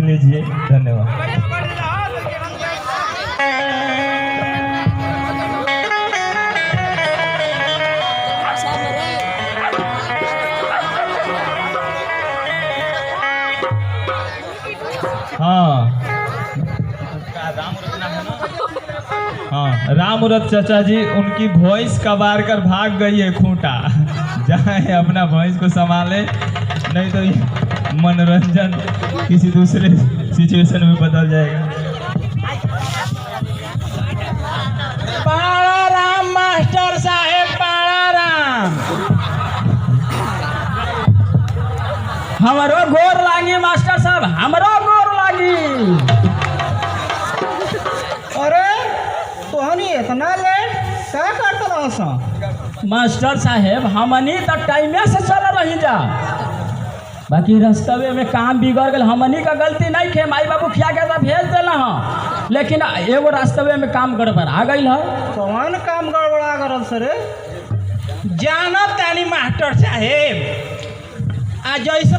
लीजिए। धन्यवाद। हाँ हाँ, रामव्रत चाचा जी, उनकी भैंस कबार कर भाग गई है खूंटा। जाए अपना भैंस को संभाले, नहीं तो ये मनोरंजन किसी दूसरे सिचुएशन में बदल जाएगा। पाड़ा राम मास्टर साहेब, पाड़ा राम। हमारो गोर लागी मास्टर साहब, हमारो गोर लागी। अरे तोहनी इतना लेट क्या करता रहा? मास्टर साहेब हमनी तो टाइमे से चल रही जा, बाकी रास्तवे में काम बिगड़ गल। हमनी का गलती नहीं थे, माई बाबू खिया के तो भेज देना हाँ, लेकिन एगो रास्तवे में काम गड़बड़ आ गई है। कौन काम गड़बड़ा करल सरे? जानब तानी मास्टर साहेब, आ जैसे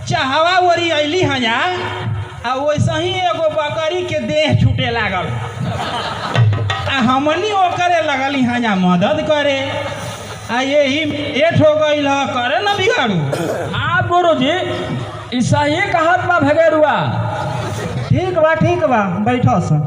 चाहवा वरी अली हजा, आ वैसे ही एगो बकरी के देह छूटे लागल, आ हमनी ओकरे लगली हजा मदद करे, आ यही एठ हो गई करे न बिगाड़ू। हाँ गुरुजी, ई सही कहत बा भगेरुआ। ठीक बा बैठो सा।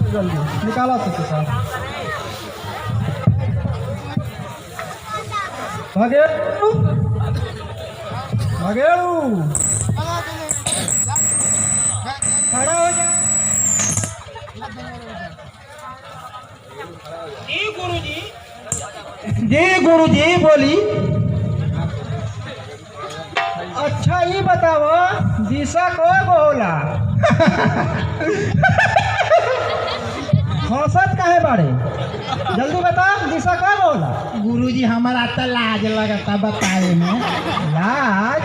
जल्दी निकाला सकते साहब। भागेऊ खड़ा हो जा। जी गुरुजी बोली। अच्छा ये बताओ दिशा को होला? हंसत काहे बाड़े? जल्दी बता दिशा कब होला? गुरुजी हमारा तो लाज लगता बताए में। लाज?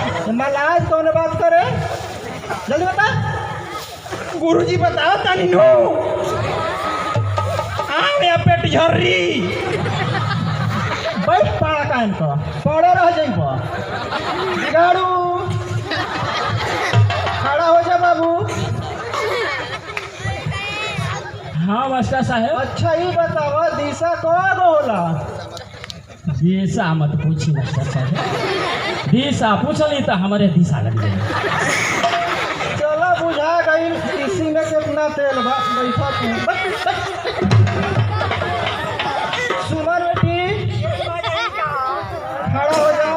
लाज कौन बात करे? जल्दी बता। गुरुजी बताओ तनी नो। या पेट झर्री। बैठ पाड़ा कान को पड़े रह जाइब बिगाड़ू। खड़ा हो जा बाबू। हाँ मास्टर साहेब। अच्छा ये बताओ दिशा कब होला? दिशा मत पूछी मास्टर साहब, दिशा पूछली तो हमारे दिशा लग गई। चलो बुझा गई इसी में कितना तेल बा। बैठा तू। सुमन बेटी खड़ा हो जा।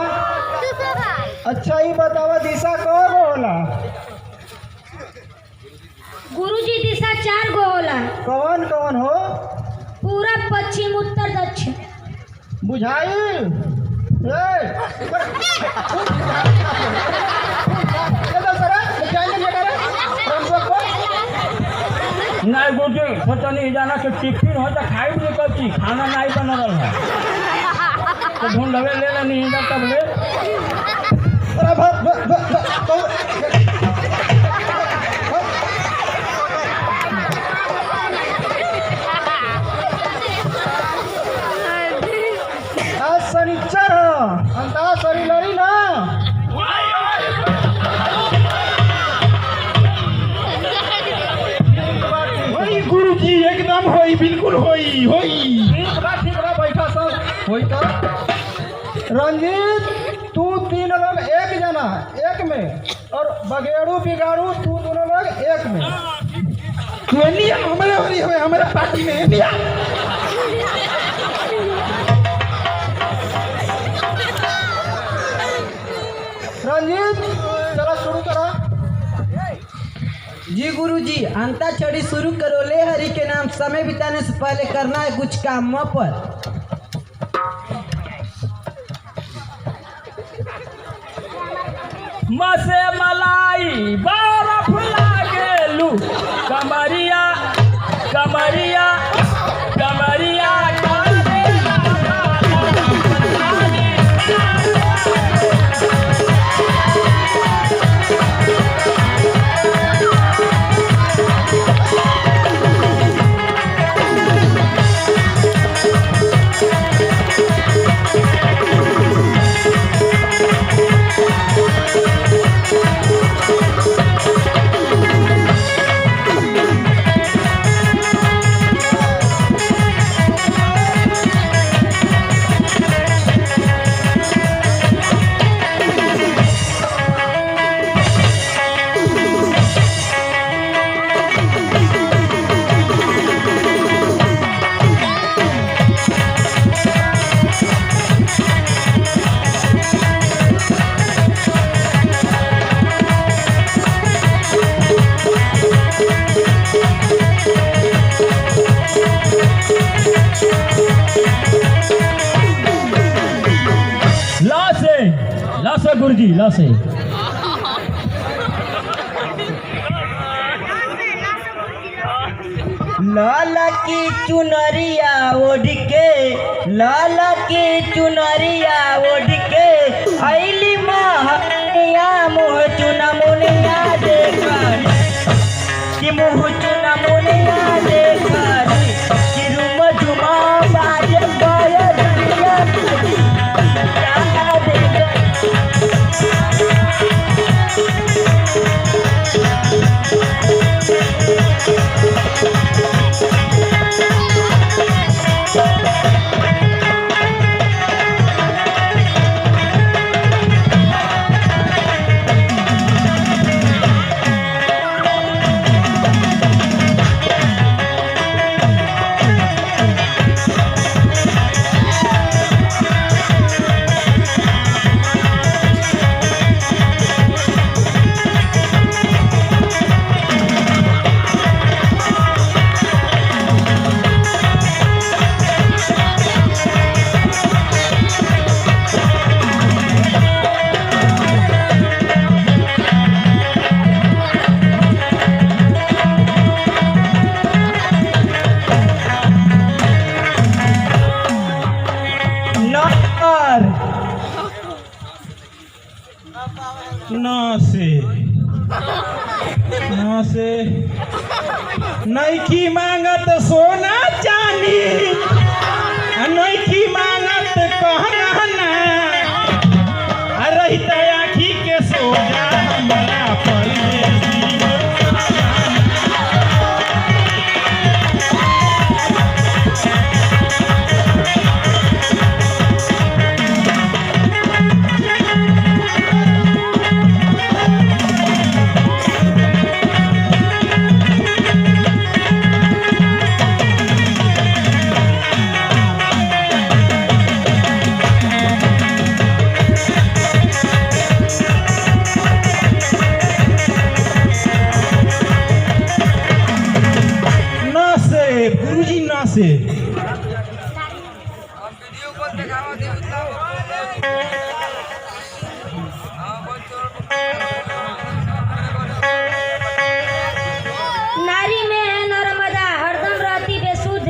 अच्छा ये बताओ दिशा कब होला? गुरुजी दिशा 4 गो होला। कौन कौन हो? पूरब, पश्चिम, उत्तर, दक्षिण। बुझाई नहीं गुरुजी सोचा नहीं जाना कि टिफिन हो तो खाई नहीं कब खाना नहीं बना रहा है तो ढूंढवे ले लेनी तब ले। आज शनिचर अंता सरी लड़ी ना। होई गुरुजी एकदम होई, बिल्कुल होई। ठीक बा बैठा सब होई तो। रंजीत तू 3 लोग एक जना एक में, और बगेड़ू बिगाड़ू तू दोनों लोग एक में। तू इंडिया हमारे वाली है, हमारे पार्टी में इंडिया। रंजीत चलो शुरू करो। जी गुरुजी अंताक्षरी शुरू करो। ले हरि के नाम। समय बिताने से पहले करना है कुछ काम पर। मसे मलाई बर्फ लागेलू कमरिया कमरिया कमरिया लासे गुरुजी लासे लाल की चुनरिया ओढ़ के लाल की चुनरिया ओढ़ के अली महनिया मुँह चुना मुनिया देखा कि मुँह चुना मुनिया देखा कि रुम झुमा बाज बाया दुनिया से नईखी मांगत सोना चांदी नईखी मांगत कहना रही आँखी के सोजा हमारा परदेसी से नारी में है नर्मदा हरदम रहती बेसुध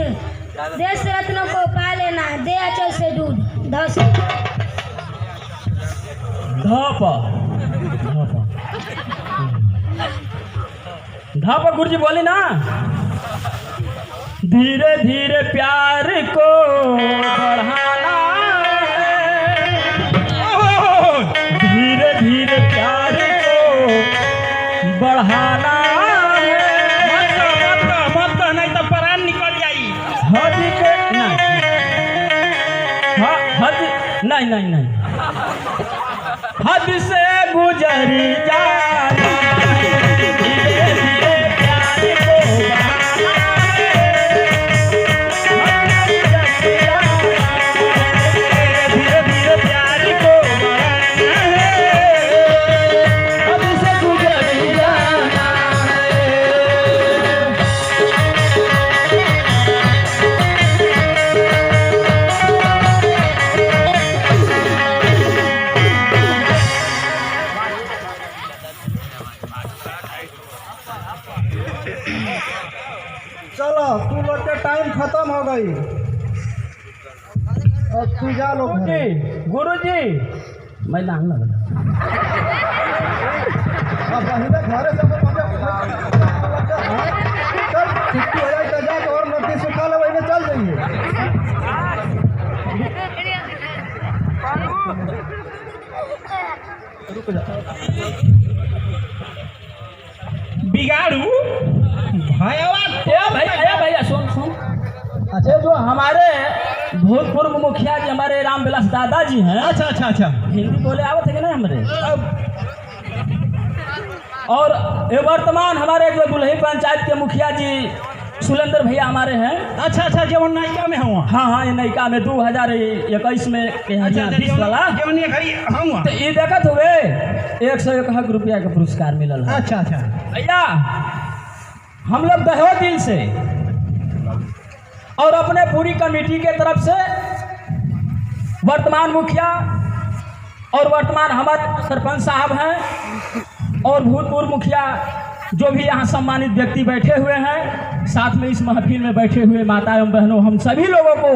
देश रत्नों को पा लेना दे अचल से दूध धस धापा गुरुजी बोले ना धीरे धीरे प्यार को बढ़ाना धीरे धीरे प्यार को बढ़ाना मत नहीं तो प्राण निकल जाई हद के नहीं नहीं नहीं हद से गुजरी जाना धीरे धीरे प्यार को बढ़ाना और तू जा लोग घरे। गुरुजी मैं नाम लगा अब वहीं तक घरे से अपन चल छुट्टी हो जाए तो जाके और नदी सुखा ले वहीं चल जाइए। रुक जा। बिगाड़ू भैया सुन अच्छा जो हमारे भूतपूर्व मुखिया जी हमारे रामविलास दादाजी हैं। अच्छा हिंदी बोले आवत है कि नहीं हमारे और ये वर्तमान हमारे जो दुल्ही पंचायत के मुखिया जी सुलेंद्र भैया हमारे हैं। अच्छा जो नायिका में हूँ। हाँ ये नयिका में 2021 में बीस वाला तो ये देखत हुए 101 रुपया का पुरस्कार मिलल है। अच्छा भैया हम लोग दहो दिल से और अपने पूरी कमेटी के तरफ से वर्तमान मुखिया और वर्तमान हमारे सरपंच साहब हैं और भूतपूर्व मुखिया जो भी यहाँ सम्मानित व्यक्ति बैठे हुए हैं, साथ में इस महफिल में बैठे हुए माता एवं बहनों, हम सभी लोगों को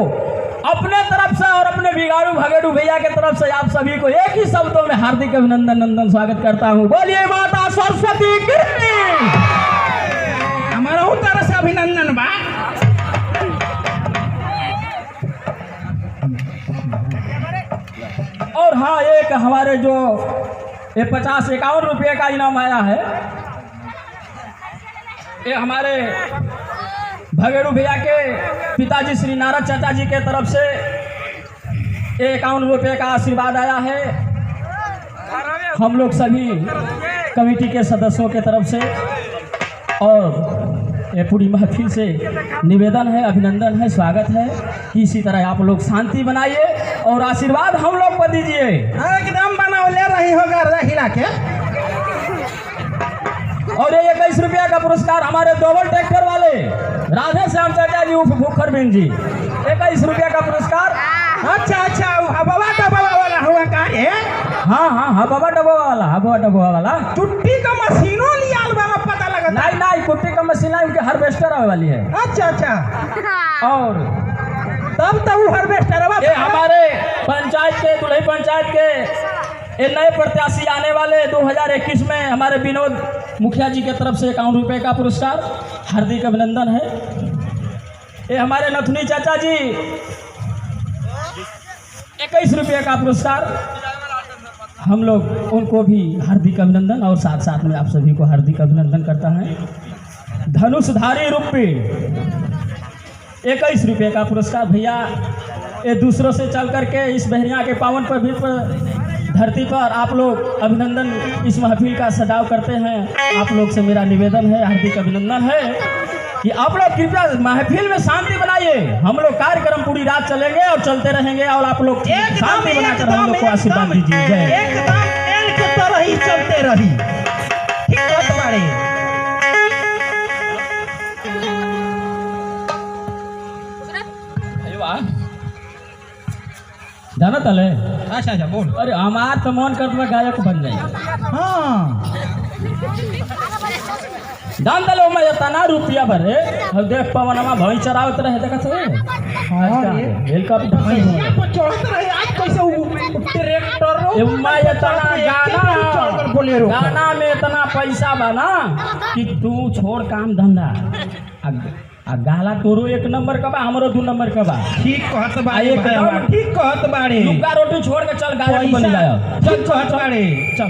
अपने तरफ से और अपने बिगाड़ू भगेड़ू भैया के तरफ से आप सभी को एक ही शब्दों में हार्दिक अभिनंदन नंदन स्वागत करता हूँ। बोलिए माता सरस्वती की। हमारा तरह से अभिनंदन बा। और हाँ एक हमारे जो ये 50-51 रुपये का इनाम आया है, ये हमारे भगेड़ू भैया के पिताजी श्री नारद चाचा जी के तरफ से 51 रुपये का आशीर्वाद आया है। हम लोग सभी कमेटी के सदस्यों के तरफ से और ये पूरी महफिल से निवेदन है, अभिनंदन है, स्वागत है कि इसी तरह आप लोग शांति बनाइए और आशीर्वाद हम लोग को दीजिए। एकदम बनौले रही होगा हिला के। और ये 21 रुपया का पुरस्कार हमारे डबल ट्रैक्टर वाले राधे श्याम चाचा जी उर्फ भूखर बिन जी, 21 रुपया का पुरस्कार। अच्छा हवा डबा वाला हुआ का है। हाँ हवा डबा वाला चुट्टी का मशीनों लिया पता लगा। नहीं कुट्टी का मशीन है, उनके हार्वेस्टर आने वाली है। अच्छा और तब वो हार्वेस्टर ये हमारे पंचायत के दुल्ही पंचायत के ये नए प्रत्याशी आने वाले 2021 में हमारे विनोद मुखिया जी के तरफ से 51 रुपये का पुरस्कार, हार्दिक अभिनंदन है। ये हमारे नथुनी चाचा जी 21 रुपये का पुरस्कार, हम लोग उनको भी हार्दिक अभिनंदन और साथ में आप सभी को हार्दिक अभिनंदन करता है। धनुषधारी रूपी 21 रुपये का पुरस्कार भैया, ये दूसरों से चल करके इस बहरिया के पावन पवित्र धरती पर आप लोग अभिनंदन इस महफिल का सजाव करते हैं। आप लोग से मेरा निवेदन है, हार्दिक अभिनंदन है कि आप लोग कृपया महफिल में शांति बनाइए। हम लोग कार्यक्रम पूरी रात चलेंगे और चलते रहेंगे और आप लोग शांति बनाकर हम लोग को आशीर्वाद दीजिए। एकदम एक तरह ही चलते रही। जाना तले। अच्छा बोल। अरे हमार तो मन करता गायक बन जाए। हाँ जान दलो मैं इतना रुपया भरे अब देख पवनमा भई चरावत रहे देखा थे। हेलीकॉप्टर चढ़त रहे आज कैसे ट्रैक्टर मैं इतना गाना में इतना पैसा बना कि तू छोड़ काम धंधा आ गाला तोरो 1 नंबर का बा, हमरो 2 नंबर का बा। ठीक कहत बाड़े। लुक्का रोटी छोड़ के चल गायक बन जाए। चल कहत बाड़े। चल